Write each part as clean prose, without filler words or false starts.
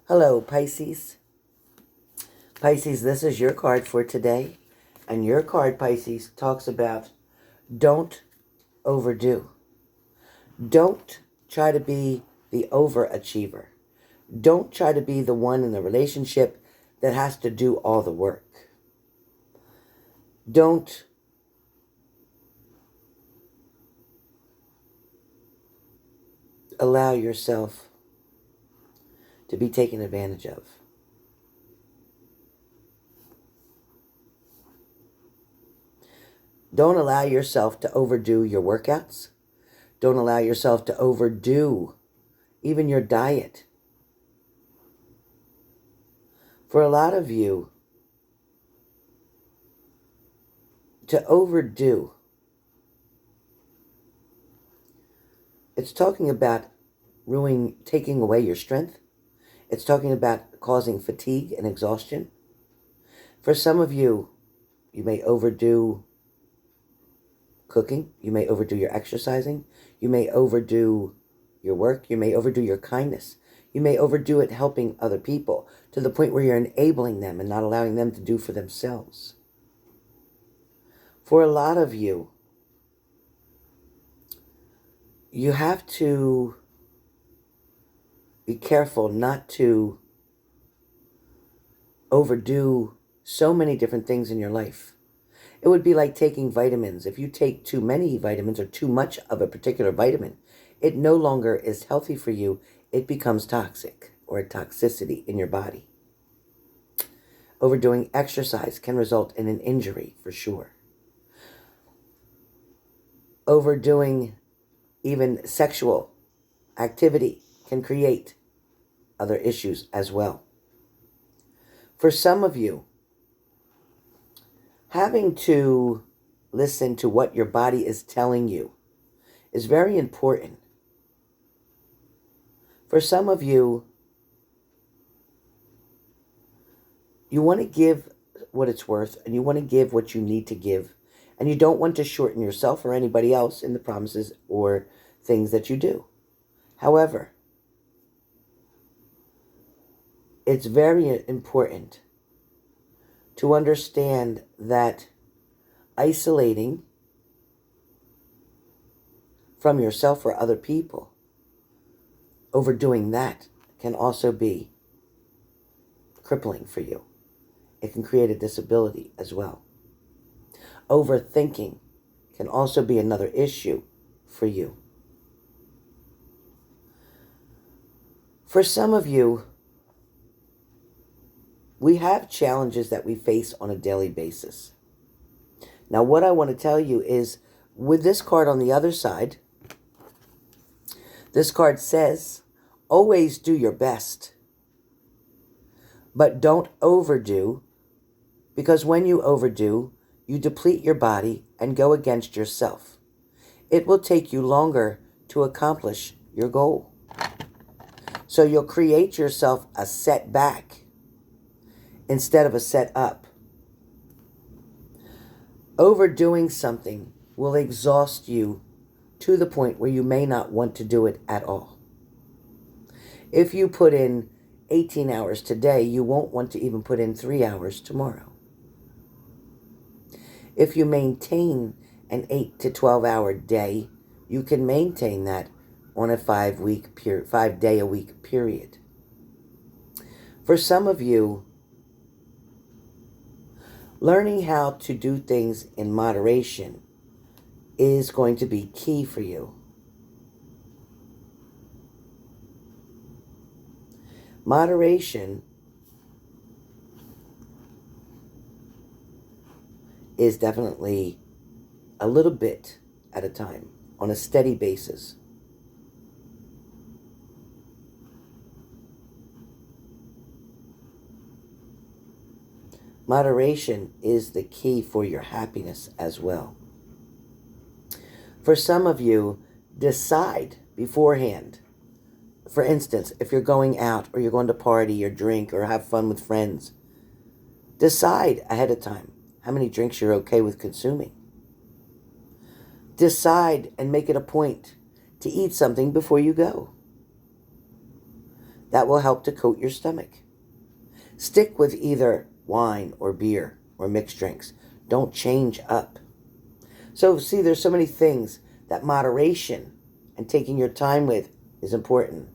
Hello, Pisces. Pisces, this is your card for today. And your card, Pisces, talks about don't overdo. Don't try to be the overachiever. Don't try to be the one in the relationship that has to do all the work. Don't allow yourself to be taken advantage of. Don't allow yourself to overdo your workouts. Don't allow yourself to overdo even your diet. For a lot of you, to overdo, it's talking about taking away your strength. It's talking about causing fatigue and exhaustion. For some of you, you may overdo cooking. You may overdo your exercising. You may overdo your work. You may overdo your kindness. You may overdo it helping other people to the point where you're enabling them and not allowing them to do for themselves. For a lot of you, you have to be careful not to overdo so many different things in your life. It would be like taking vitamins. If you take too many vitamins or too much of a particular vitamin, it no longer is healthy for you. It becomes toxic or a toxicity in your body. Overdoing exercise can result in an injury for sure. Overdoing even sexual activity can create other issues as well. For some of you, having to listen to what your body is telling you is very important. For some of you, you want to give what it's worth and you want to give what you need to give. And you don't want to shorten yourself or anybody else in the promises or things that you do. However, it's very important to understand that isolating from yourself or other people, overdoing that can also be crippling for you. It can create a disability as well. Overthinking can also be another issue for you. For some of you, we have challenges that we face on a daily basis. Now, what I want to tell you is, with this card on the other side, this card says, always do your best, but don't overdo, because when you overdo, you deplete your body and go against yourself. It will take you longer to accomplish your goal. So you'll create yourself a setback instead of a set up. Overdoing something will exhaust you to the point where you may not want to do it at all. If you put in 18 hours today, you won't want to even put in 3 hours tomorrow. If you maintain an 8 to 12 hour day, you can maintain that on a 5-day a week period. For some of you, learning how to do things in moderation is going to be key for you. Moderation is definitely a little bit at a time, on a steady basis. Moderation is the key for your happiness as well. For some of you, decide beforehand. For instance, if you're going out or you're going to party or drink or have fun with friends, decide ahead of time how many drinks you're okay with consuming. Decide and make it a point to eat something before you go. That will help to coat your stomach. Stick with either wine or beer or mixed drinks. Don't change up. So see, there's so many things that moderation and taking your time with is important.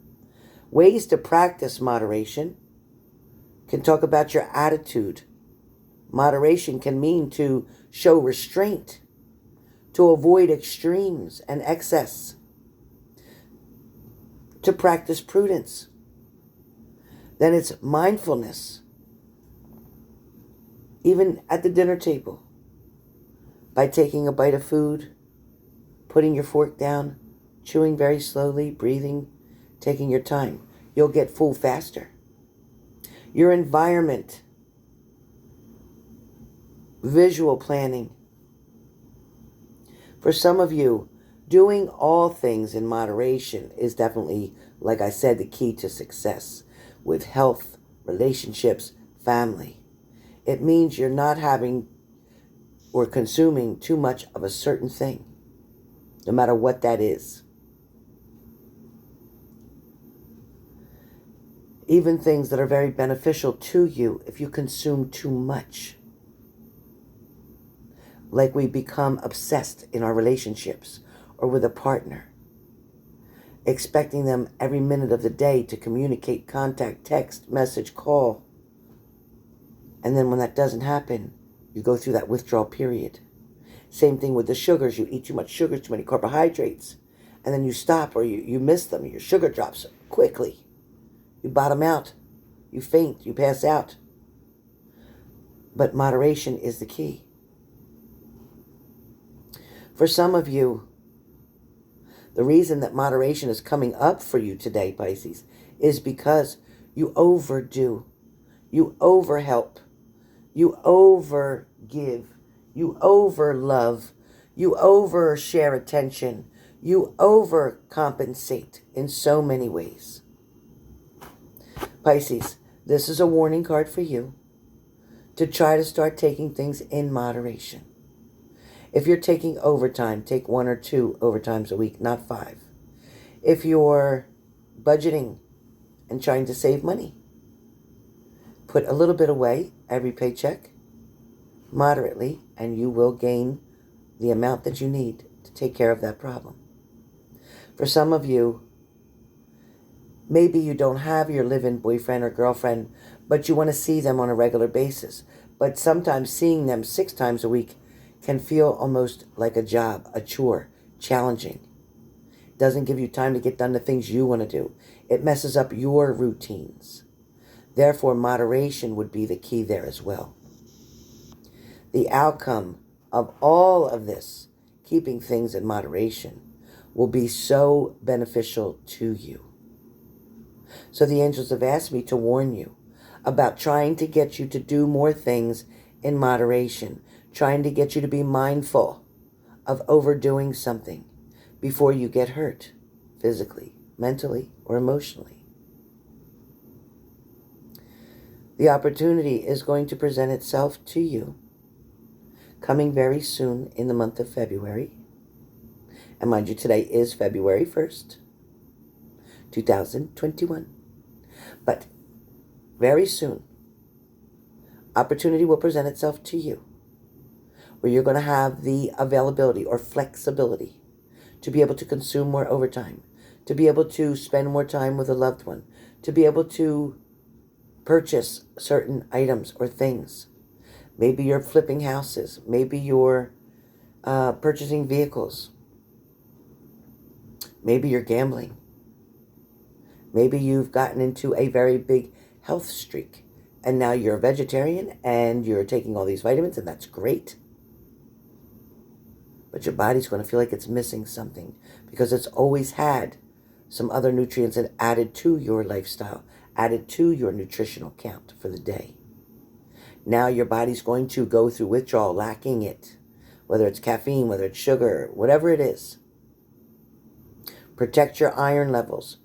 Ways to practice moderation can talk about your attitude. Moderation can mean to show restraint, to avoid extremes and excess, to practice prudence. Then it's mindfulness, even at the dinner table, by taking a bite of food, putting your fork down, chewing very slowly, breathing, taking your time. You'll get full faster. Your environment, visual planning. For some of you, doing all things in moderation is definitely, like I said, the key to success with health, relationships, family. It means you're not having or consuming too much of a certain thing, no matter what that is. Even things that are very beneficial to you, if you consume too much. Like we become obsessed in our relationships or with a partner, expecting them every minute of the day to communicate, contact, text, message, call. And then when that doesn't happen, you go through that withdrawal period. Same thing with the sugars. You eat too much sugar, too many carbohydrates, and then you stop or you miss them. Your sugar drops quickly. You bottom out. You faint. You pass out. But moderation is the key. For some of you, the reason that moderation is coming up for you today, Pisces, is because you overdo. You overhelp. You overgive. You overlove. You overshare attention. You overcompensate in so many ways. Pisces, this is a warning card for you to try to start taking things in moderation. If you're taking overtime, take 1 or 2 overtimes a week, not 5. If you're budgeting and trying to save money, put a little bit away every paycheck, moderately, and you will gain the amount that you need to take care of that problem. For some of you, maybe you don't have your live-in boyfriend or girlfriend, but you want to see them on a regular basis. But sometimes seeing them 6 times a week can feel almost like a job, a chore, challenging. It doesn't give you time to get done the things you want to do. It messes up your routines. Therefore, moderation would be the key there as well. The outcome of all of this, keeping things in moderation, will be so beneficial to you. So the angels have asked me to warn you about trying to get you to do more things in moderation, trying to get you to be mindful of overdoing something before you get hurt, physically, mentally, or emotionally. The opportunity is going to present itself to you coming very soon in the month of February. And mind you, today is February 1st, 2021. But very soon, opportunity will present itself to you where you're going to have the availability or flexibility to be able to consume more overtime, to be able to spend more time with a loved one, to be able to purchase certain items or things. Maybe you're flipping houses. Maybe you're purchasing vehicles. Maybe you're gambling. Maybe you've gotten into a very big health streak and now you're a vegetarian and you're taking all these vitamins, and that's great. But your body's going to feel like it's missing something because it's always had some other nutrients and added to your lifestyle, added to your nutritional count for the day. Now your body's going to go through withdrawal, lacking it, whether it's caffeine, whether it's sugar, whatever it is. Protect your iron levels.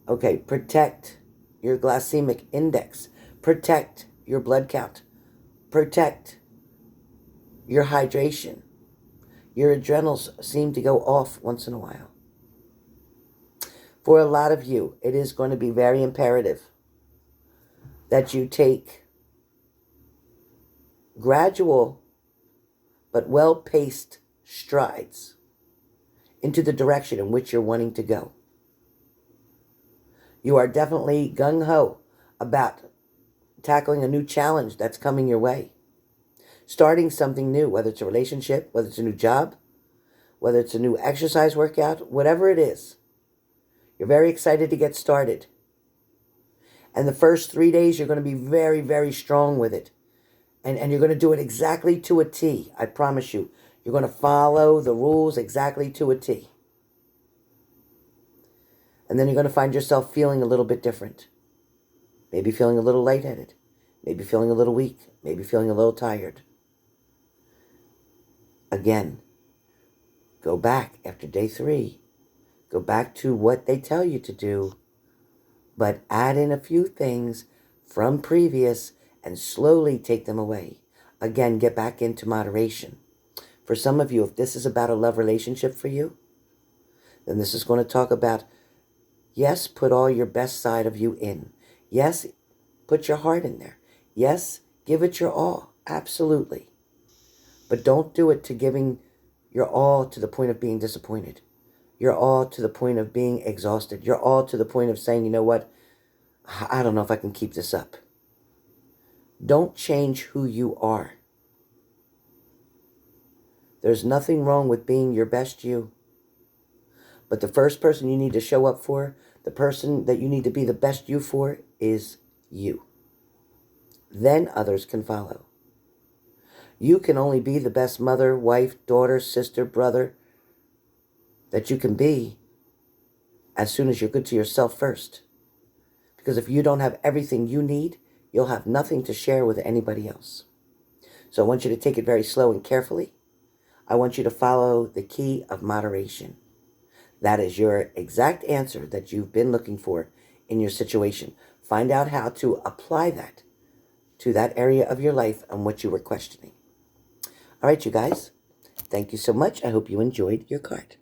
Okay, protect your glycemic index. Protect your blood count. Protect your hydration. Your adrenals seem to go off once in a while. For a lot of you, it is going to be very imperative that you take gradual but well-paced strides into the direction in which you're wanting to go. You are definitely gung-ho about tackling a new challenge that's coming your way. Starting something new, whether it's a relationship, whether it's a new job, whether it's a new exercise workout, whatever it is. You're very excited to get started. And the first 3 days, you're going to be very, very strong with it. And you're going to do it exactly to a T. I promise you. You're going to follow the rules exactly to a T. And then you're going to find yourself feeling a little bit different. Maybe feeling a little lightheaded. Maybe feeling a little weak. Maybe feeling a little tired. Again, go back after day 3. Go back to what they tell you to do. But add in a few things from previous and slowly take them away. Again, get back into moderation. For some of you, if this is about a love relationship for you, then this is going to talk about, yes, put all your best side of you in. Yes, put your heart in there. Yes, give it your all. Absolutely. But don't do it to giving your all to the point of being disappointed. You're all to the point of being exhausted. You're all to the point of saying, you know what? I don't know if I can keep this up. Don't change who you are. There's nothing wrong with being your best you. But the first person you need to show up for, the person that you need to be the best you for, is you. Then others can follow. You can only be the best mother, wife, daughter, sister, brother that you can be as soon as you're good to yourself first. Because if you don't have everything you need, you'll have nothing to share with anybody else. So I want you to take it very slow and carefully. I want you to follow the key of moderation. That is your exact answer that you've been looking for in your situation. Find out how to apply that to that area of your life and what you were questioning. All right, you guys. Thank you so much. I hope you enjoyed your card.